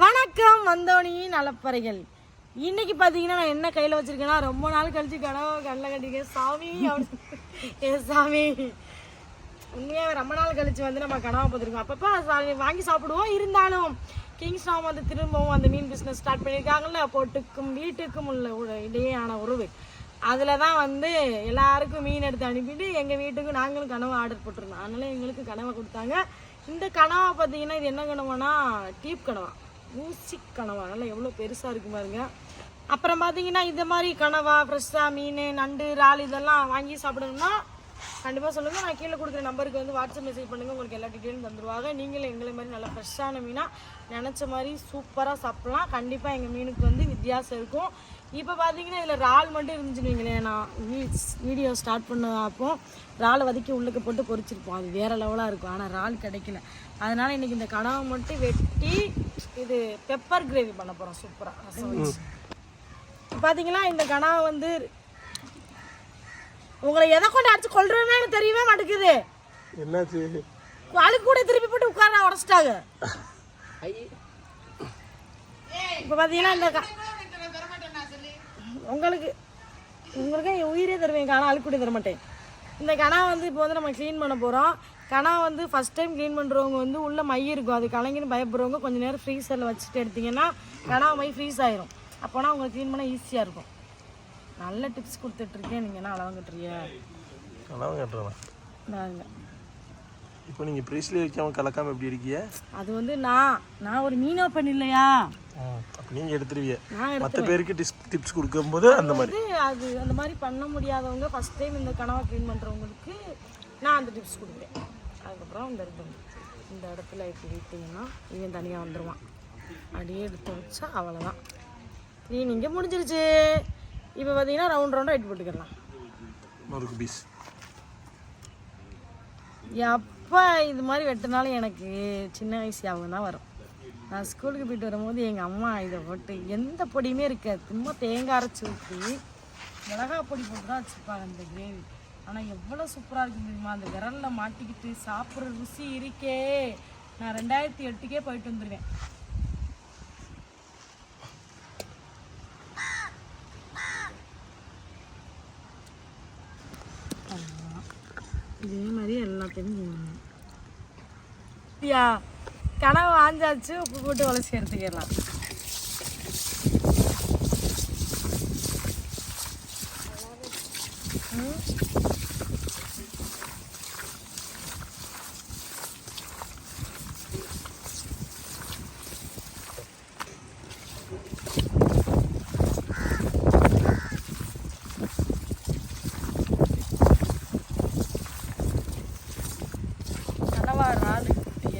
வணக்கம் வந்தோனி நலப்பறைகள். இன்னைக்கு பார்த்தீங்கன்னா நான் என்ன கையில் வச்சிருக்கேன்னா, ரொம்ப நாள் கழிச்சு கண்ணில் கட்டிருக்கேன் சாமி. சாமி உண்மையாக ரொம்ப நாள் கழிச்சு வந்து நம்ம கனவை பார்த்துருக்கோம். அப்பப்போ வாங்கி சாப்பிடுவோம். இருந்தாலும் கிங்ஸ்டாம் வந்து திரும்பவும் அந்த மீன் பிஸ்னஸ் ஸ்டார்ட் பண்ணியிருக்காங்கல்ல, போட்டுக்கும் வீட்டுக்கும் உள்ள இடையேயான உறவு. அதில் தான் வந்து எல்லாருக்கும் மீன் எடுத்து அனுப்பிட்டு எங்கள் வீட்டுக்கு நாங்களும் கனவை ஆர்டர் போட்டிருந்தோம். அதனால எங்களுக்கு கனவை கொடுத்தாங்க. இந்த கனவா பார்த்தீங்கன்னா இது என்ன கனவானா, டீப் கனவா, மியூசிக் கனவா. நல்லா எவ்வளோ பெருசாக இருக்கு பாருங்க. அப்புறம் பார்த்தீங்கன்னா இந்த மாதிரி கனவா, ஃப்ரெஷ்ஷாக மீன், நண்டு, இறால் இதெல்லாம் வாங்கி சாப்பிடணும்னா கண்டிப்பாக சொல்லுங்கள். நான் கீழே கொடுக்குற நம்பருக்கு வந்து வாட்ஸ்அப் மெசேஜ் பண்ணுங்கள், உங்களுக்கு எல்லா டீட்டெயிலும் தந்துடுவாங்க. நீங்களும் எங்களை மாதிரி நல்லா ஃப்ரெஷ்ஷான மீனாக நினச்ச மாதிரி சூப்பராக சாப்பிட்லாம். கண்டிப்பாக எங்கள் மீனுக்கு வந்து வித்தியாசம் இருக்கும். இப்போ பார்த்தீங்கன்னா இதில் இறால் மட்டும் இருந்துச்சுன்னு வைங்களேன். நான் வீடியோ ஸ்டார்ட் பண்ண அப்போ இறாலை வதக்கி உள்ளுக்கு போட்டு பொரிச்சிருப்போம். அது வேறு லெவலாக இருக்கும். ஆனால் இறால் கிடைக்கல. அதனால் இன்றைக்கி இந்த கனவை மட்டும் வெட்டி இது பெப்பர் கிரேவி பண்ண போகிறோம் சூப்பராக ரசம் வச்சு. பார்த்தீங்கன்னா இந்த கனவை வந்து உங்களை எதை கொண்டு அடிச்சு கொள்றதுன்னு எனக்கு தெரியவே மாட்டேங்குது. என்னாச்சு? அழுக்கு கூட திருப்பி போட்டு உட்கார உடச்சிட்டாங்க. இப்போ பார்த்தீங்கன்னா இந்த உங்களுக்கு என் உயிரே தருவேன். கனா அழுக்கு கூட தரமாட்டேன். இந்த கனா வந்து இப்போ வந்து நம்ம க்ளீன் பண்ண போகிறோம். கனா வந்து ஃபஸ்ட் டைம் க்ளீன் பண்ணுறவங்க வந்து உள்ளே மை இருக்கும், அது கலங்கின்னு பயப்படுறவங்க கொஞ்சம் நேரம் ஃப்ரீசரில் வச்சுட்டு எடுத்திங்கன்னா கனா மை ஃப்ரீஸ் ஆயிரும். அப்போனா உங்களுக்கு க்ளீன் பண்ண ஈஸியாக இருக்கும். நல்ல டிப்ஸ் கொடுத்துட்ருக்கேன். நீங்கள் என்ன அளவு கட்டுறீங்க? அளவு கட்டுறேன் நாங்க. இப்போ நீங்கள் ப்ரீஸ்லேயே வைக்காமல் கலக்காமல் எப்படி இருக்கீங்க? அது வந்து நான் ஒரு மீனோ பண்ண இல்லையா, அப்போ நீங்கள் எடுத்துருவீங்க. மற்ற பேருக்கு டிப்ஸ் கொடுக்கும்போது அந்த மாதிரி அது அந்த மாதிரி பண்ண முடியாதவங்க ஃபஸ்ட் டைம் இந்த கனவை க்ளீன் பண்ணுறவங்களுக்கு நான் அந்த டிப்ஸ் கொடுக்குறேன். அதுக்கப்புறம் இந்த இடத்துல இப்படி விட்டிங்கன்னா இவன் தனியாக வந்துடுவான். அப்படியே எடுத்து வச்சா அவ்வளோதான், க்ளீனிங்கே முடிஞ்சிருச்சு. இப்போ பார்த்தீங்கன்னா ரவுண்டாக வெட்டி போட்டுக்கலாம். ஒரு பீஸ் எப்போ இது மாதிரி வெட்டினாலும் எனக்கு சின்ன வயசு ஞாபகம் தான் வரும். நான் ஸ்கூலுக்கு போயிட்டு வரும்போது எங்கள் அம்மா இதை போட்டு எந்த பொடியுமே இருக்காது, சும்மா தேங்காய் அரைச்சி ஊற்றி மிளகா பொடி போட்டு தான் வச்சுருப்பாங்க அந்த கிரேவி. ஆனால் எவ்வளோ சூப்பராக இருக்குது தெரியுமா? அந்த விரலில் மாட்டிக்கிட்டு சாப்பிட்ற ருசி இருக்கே. நான் 2008 போயிட்டு வந்துடுவேன். இதே மாதிரி எல்லாத்தையும் கனவு வாஞ்சாச்சு. உப்பு போட்டு உலசி எடுத்துக்கலாம்.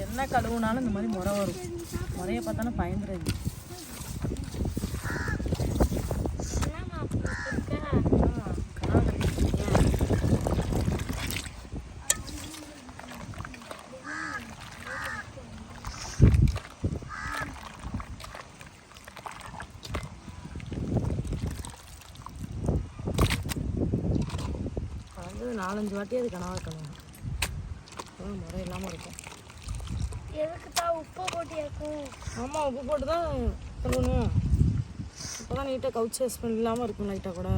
என்ன கழுவுனாலும் இந்த மாதிரி முறை வரும். முறையை பார்த்தானே பயந்துறது. அது 4-5 வாட்டி அது கனவா கழுவணும். முறை இல்லாமல் இருக்கும். எதுக்குப்பா உப்பு போட்டு இருக்கும்? ஆமாம், உப்பு போட்டு தான் கழுவணும். இப்போ தான் நீட்டாக கவுச்சி ஸ்மெல் இல்லாமல் இருக்கும். லைட்டாக கூட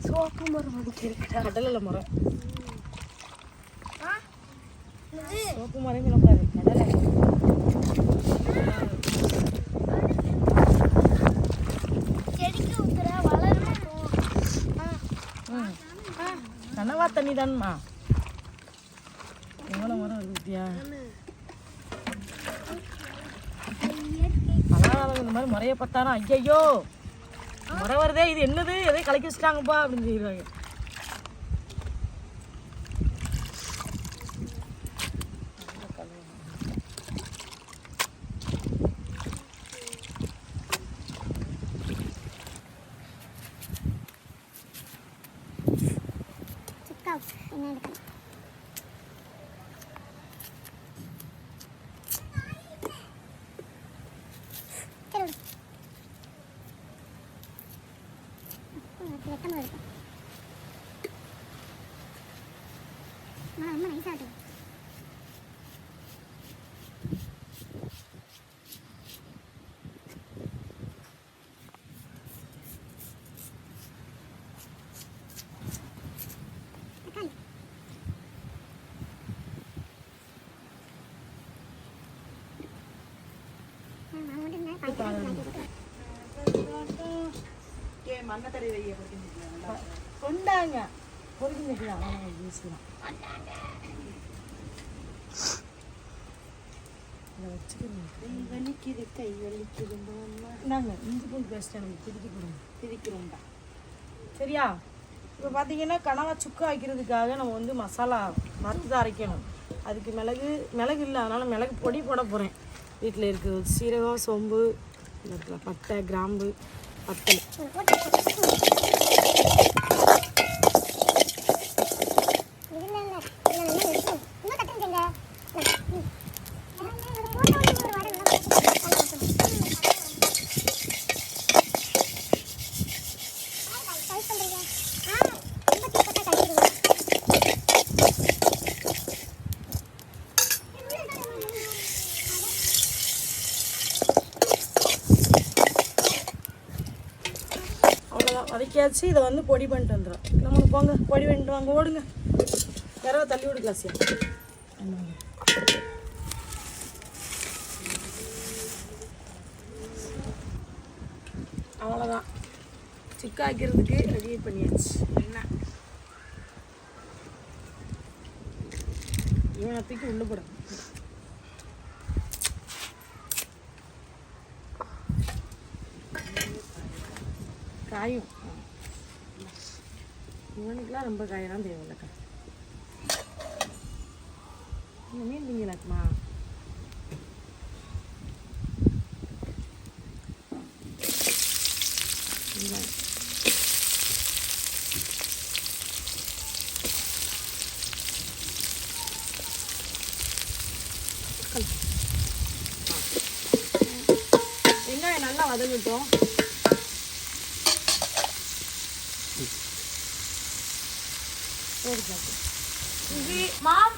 சோப்பு முறை மட்டும் இருக்குடா. கடலில் முறை சோப்பு முறையும் விளக்காது. கடலை செடிக்கு ஊத்துற வளரும். கனவா தண்ணி தான்மா. எவ்வளோ மரம் இருக்குத்தியா? அதான் இந்த மாதிரி முறையை பார்த்தானா ஐயோ முறை வருதே, இது என்னது, எதையும் கலக்கி வச்சுட்டாங்கப்பா அப்படின்னு சொல்லிடுவாங்க. ரொம்ப நைஸாக கொண்டாங்க பொறுக்கி வைக்கலாம் யூஸ்லாம் வலிக்குது கை வலிக்குது இந்தாங்க இஞ்சி பூண்டு பேஸ்ட் எனக்கு பிரிக்க கொடுங்க பிரிக்கிறோம்டா. சரியா? இப்போ பார்த்தீங்கன்னா கனவா சுக்கா வைக்கிறதுக்காக நம்ம வந்து மசாலா வறுத்து தான் அரைக்கணும். அதுக்கு மிளகு இல்லை, அதனால் மிளகு பொடி போட போகிறேன். வீட்டில் இருக்குது சீரகம், சோம்பு, பட்டை, கிராம்பு, பத்தல். வதக்கியாச்சு. இதை வந்து பொடி பண்ணிட்டு வந்துடும். நம்ம போங்க பொடி பண்ணிட்டு வாங்க, ஓடுங்க. யாரோ தள்ளி விடு கிளாஸியா. அவ்வளோதான், சுக்கா வைக்கிறதுக்கு ரெடி பண்ணியாச்சு. என்ன இவனை தூக்கி உள்ள போட காயும். இவனுக்குலாம் ரொம்ப காயெல்லாம் தேவையில்லக்கா. இந்த மீன் திங்கலாக்குமா? வெங்காயம் நல்லா வதங்கட்டும். மாம்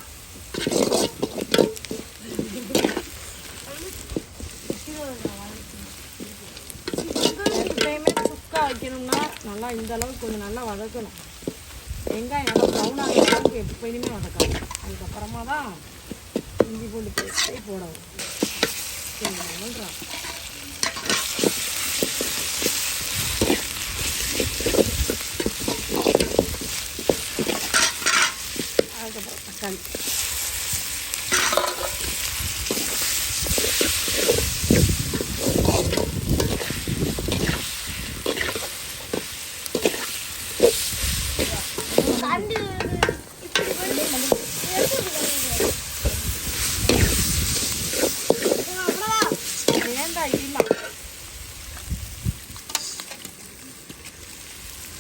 எப்பயுமே சுக்கா வைக்கணும்னா நல்லா இந்த அளவுக்கு கொஞ்சம் நல்லா வதக்கணும். வெங்காயம் நல்லா ப்ரௌன் ஆகிற அளவுக்கு எப்பயுமே வதக்கணும். அதுக்கப்புறமா தான் இஞ்சி பூண்டு பேஸ்ட்டே போடணும். அதுக்கப்புறம் தக்காளி.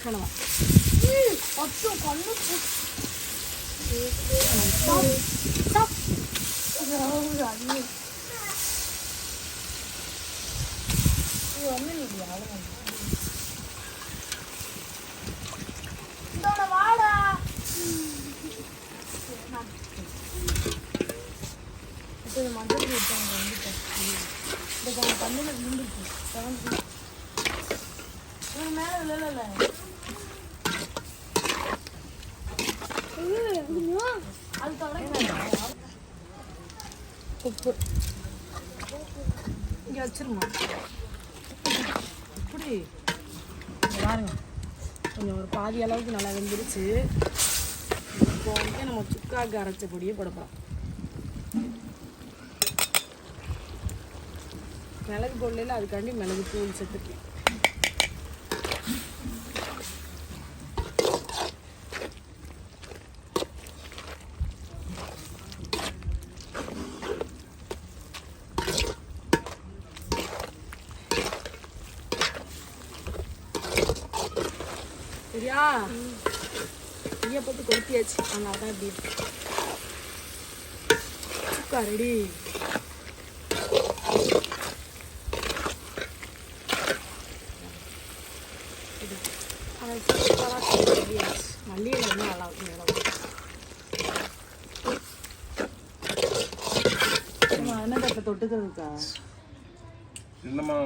கனவா மஞ்சள் இந்த தண்ணியில் விழுந்துருக்கு. மேலே இல்லை உப்பு இங்கே வச்சிருமா. இப்படி பாருங்க, கொஞ்சம் ஒரு பாதி அளவுக்கு நல்லா வெந்துருச்சு. இப்போ வந்து நம்ம சுக்காக்கு அரைச்ச பொடியை போடப்போம். மிளகு போடல, அதுக்காண்டி மிளகு தூள் சேர்த்துக்கு. சரியா? இங்கே போட்டு கொளுத்தியாச்சு. அதனால தான் இப்படி இருக்கு. சுக்கா ரெடி. மல்லியில் வந்து நல்லா இருக்கும். அண்ணன் தொட்டுக்கிறதுக்கா என்னம்மா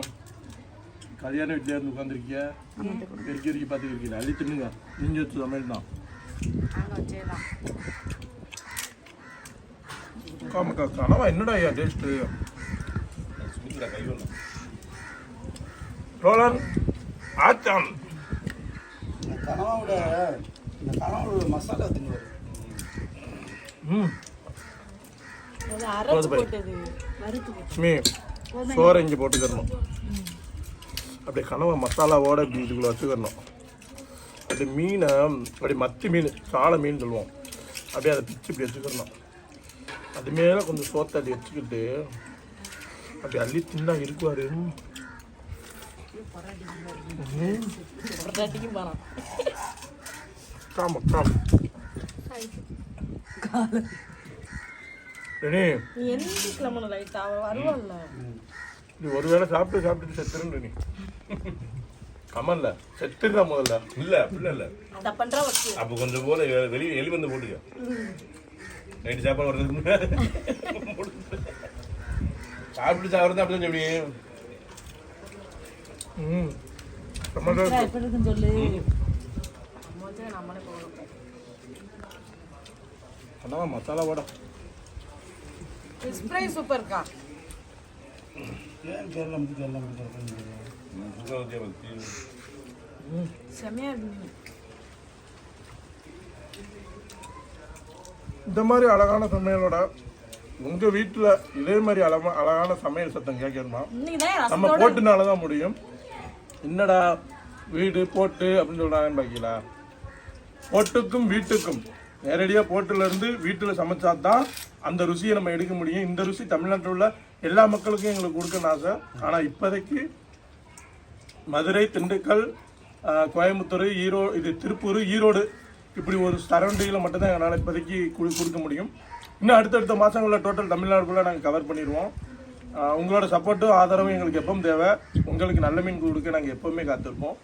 கல்யாண வீட்டில் இருந்து உட்காந்துருக்கிய பெருக்கி வரைக்கும் பார்த்துருக்கீங்க. அள்ளி தின்னுங்க. நீங்க வச்சு சமையல் தான். கனவா என்னடா ஐயா டேஸ்ட்டு? ரோலன் ஆச்சான் கனவாவோட இந்த கனவோட மசாலா தின்னுவார். அது அரைச்சு போட்டது வறுத்து போட்டது. மீ சோறை இங்கே போட்டுக்கிறணும். அப்படியே கனவை மசாலாவோட இப்படி இதுக்குள்ள வச்சுக்கிறணும். அப்படி மீனை அப்படி மத்தி மீன் சாலை மீன் சொல்லுவோம், அப்படியே அதை பிச்சு இப்படி வச்சுக்கிறணும். அது மேலே கொஞ்சம் சோத்தை அப்படி வச்சுக்கிட்டு அப்படி அள்ளி தின்னா இருக்குவாரு. பொட்டாட்டிக்கும் போறான். காம காம ரெனி, நீ எந்த கிளம்பணும் லைட்டா அவ வருவாள்ல. நீ ஒருவேளை சாப்பிட்டு செத்துருன்னு நீ கமல்ல செத்துடுறா முதல்ல. இல்ல அப்படிலாம் இல்ல. தப்பன்றா வச்சு அப்போ கொஞ்சம் போல வெளியே எலி வந்து போட்டுக்க. நைட்டு சாப்பாடு வர்றது சாப்பிட்டு சாப்பிட்றது அப்படி சொல்லி எப்படி இருக்குன்னு சொல்லு. முதல்ல நம்மளே போகணும். கனவா மசாலாவோட ஃபிஷ் ஃப்ரை சூப்பர்க்கா. ஏன் கேரளா வந்து கேரளா வந்து செமையா இருக்கு. இந்த மாதிரி அழகான சமையலோட உங்க வீட்டுல இதே மாதிரி அழகான சமையல் சத்தம் கேட்கணுமா? இன்னைக்கு தான் நம்ம ரசத்தோட போட்டுனால தான் முடியும். என்னடா வீடு போட்டு அப்படின்னு சொல்றாங்கன்னு பாக்கீங்களா? போட்டுக்கும் வீட்டுக்கும் நேரடியாக போட்டுல இருந்து வீட்டில் சமைச்சா தான் அந்த ருசியை நம்ம எடுக்க முடியும். இந்த ருசி தமிழ்நாட்டில் உள்ள எல்லா மக்களுக்கும் எங்களுக்கு கொடுக்கணும்னு ஆசை. ஆனால் இப்போதைக்கு மதுரை, திண்டுக்கல், கோயம்புத்தூர், திருப்பூர், ஈரோடு இப்படி ஒரு சரௌண்டிங்கில் மட்டும்தான் எங்களால் இப்போதைக்கு கொடுக்க முடியும். இன்னும் அடுத்தடுத்த மாதங்களில் டோட்டல் தமிழ்நாடுக்குள்ளே நாங்கள் கவர் பண்ணிடுவோம். உங்களோட சப்போர்ட்டும் ஆதரவும் எங்களுக்கு எப்பவும் தேவை. உங்களுக்கு நல்ல மீன் கொடுக்க நாங்கள் எப்போவுமே காத்திருப்போம்.